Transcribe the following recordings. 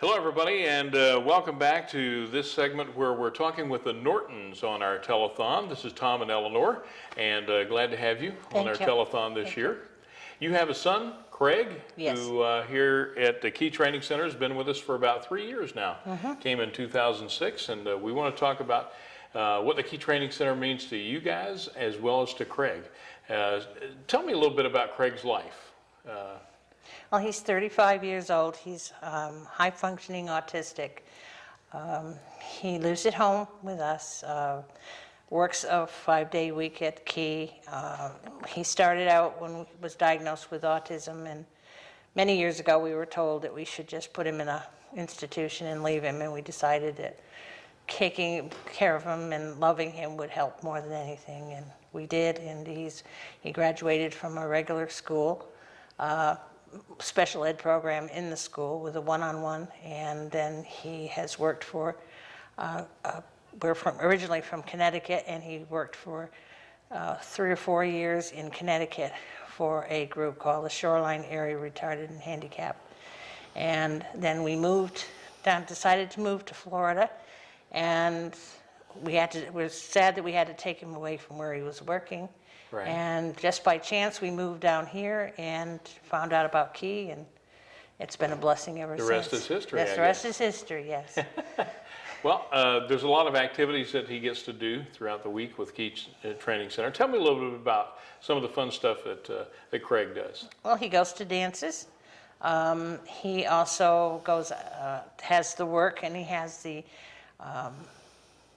Hello, everybody, and welcome back to this segment where we're talking with the Nortons on our telethon. This is Tom and Eleanor, and glad to have you on our telethon this year. You have a son, Craig, Yes. who here at the Key Training Center has been with us for about 3 years now. Came in 2006, and we want to talk about what the Key Training Center means to you guys as well as to Craig. Tell me a little bit about Craig's life. Well, he's 35 years old. He's high-functioning autistic. He lives at home with us, works a 5-day week at Key. He started out when he was diagnosed with autism, and many years ago we were told that we should just put him in an institution and leave him, and we decided that taking care of him and loving him would help more than anything, and we did, and he graduated from a regular school. Special ed program in the school with a one-on-one, and then he has worked for, we're originally from Connecticut, and he worked for 3 or 4 years in Connecticut for a group called the Shoreline Area Retarded and Handicapped. And then we moved down, decided to move to Florida, and it was sad that we had to take him away from where he was working. Right. And just by chance, we moved down here and found out about Key, and it's been a blessing ever since. The rest is history, I guess. The rest is history, yes. Well, there's a lot of activities that he gets to do throughout the week with Key Training Center. Tell me a little bit about some of the fun stuff that Craig does. Well, he goes to dances. He also goes, has the work, and he has the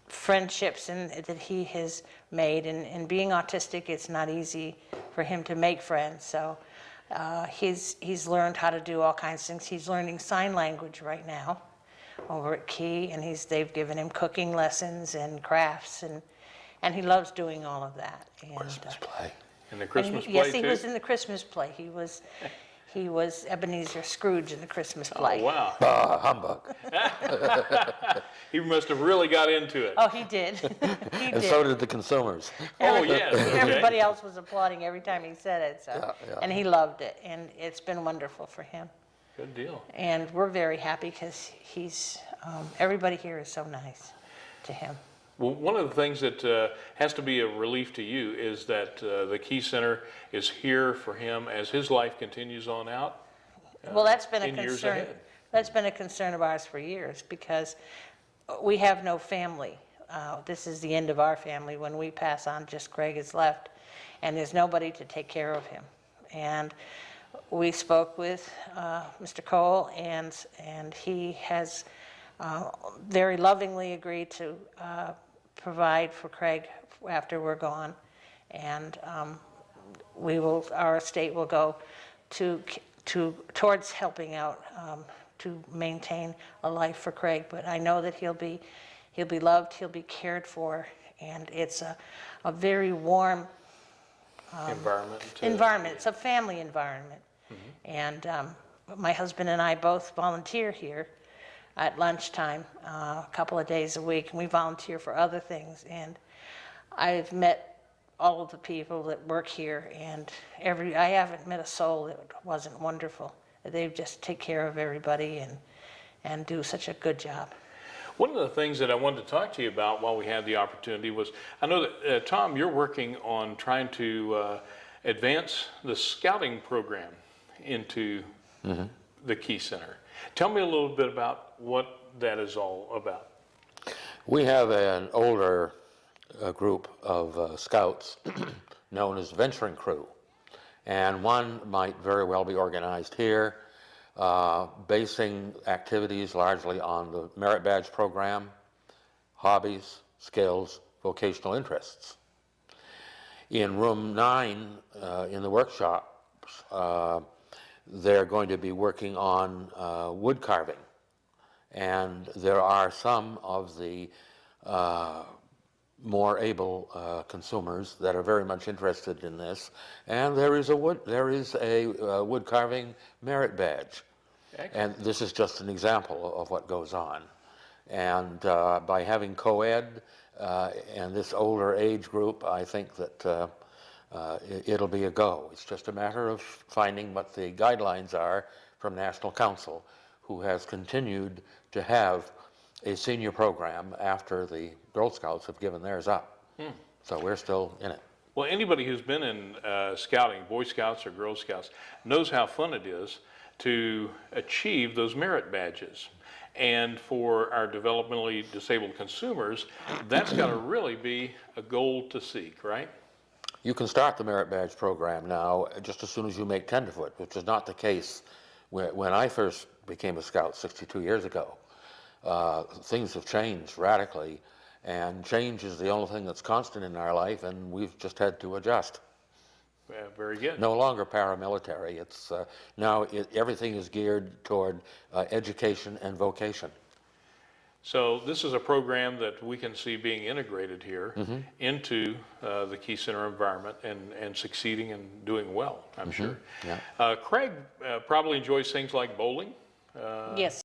friendships that he has made, and being autistic, it's not easy for him to make friends, so he's learned how to do all kinds of things. He's learning sign language right now over at Key, and they've given him cooking lessons and crafts, and he loves doing all of that. And, Christmas play. And the Christmas play, yes, too? he was in the Christmas play. He was Ebenezer Scrooge in the Christmas play. Oh, wow. Humbug. He must have really got into it. Oh, he did. He And did. so did the consumers. Oh, yes. Okay. Everybody else was applauding every time he said it, so. Yeah. And he loved it, and it's been wonderful for him. Good deal. And we're very happy because everybody here is so nice to him. Well, one of the things that has to be a relief to you is that the Key Center is here for him as his life continues on out. Well, that's been a in years concern. ahead. That's been a concern of ours for years because we have no family. This is the end of our family. When we pass on, just Craig is left, and there's nobody to take care of him. And we spoke with Mr. Cole, and he has very lovingly agreed to provide for Craig after we're gone, and our estate will go towards helping out to maintain a life for Craig. But I know that he'll be loved, he'll be cared for, and it's a very warm environment. It's a family environment. And my husband and I both volunteer here at lunchtime a couple of days a week, and we volunteer for other things. And I've met all of the people that work here, and I haven't met a soul that wasn't wonderful. They just take care of everybody and do such a good job. One of the things that I wanted to talk to you about while we had the opportunity was, I know that, Tom, you're working on trying to advance the scouting program into the Key Center. Tell me a little bit about what that is all about. We have an older group of scouts known as Venturing Crew, and one might very well be organized here, basing activities largely on the Merit Badge program, hobbies, skills, vocational interests. In room 9 in the workshops, they're going to be working on wood carving, and there are some of the more able consumers that are very much interested in this, and there is a wood carving merit badge. Excellent. And this is just an example of what goes on. And by having co-ed and this older age group, I think that it'll be a go. It's just a matter of finding what the guidelines are from National Council, who has continued to have a senior program after the Girl Scouts have given theirs up. So we're still in it. Well, anybody who's been in scouting, Boy Scouts or Girl Scouts, knows how fun it is to achieve those merit badges. And for our developmentally disabled consumers, that's got to really be a goal to seek, right? You can start the merit badge program now just as soon as you make tenderfoot, which is not the case when I first became a scout 62 years ago. Things have changed radically, and change is the only thing that's constant in our life, and we've just had to adjust. Very good. No longer paramilitary. It's now everything is geared toward education and vocation. So this is a program that we can see being integrated here into the Key Center environment and succeeding and doing well, I'm sure. Yeah. Craig probably enjoys things like bowling. Yes.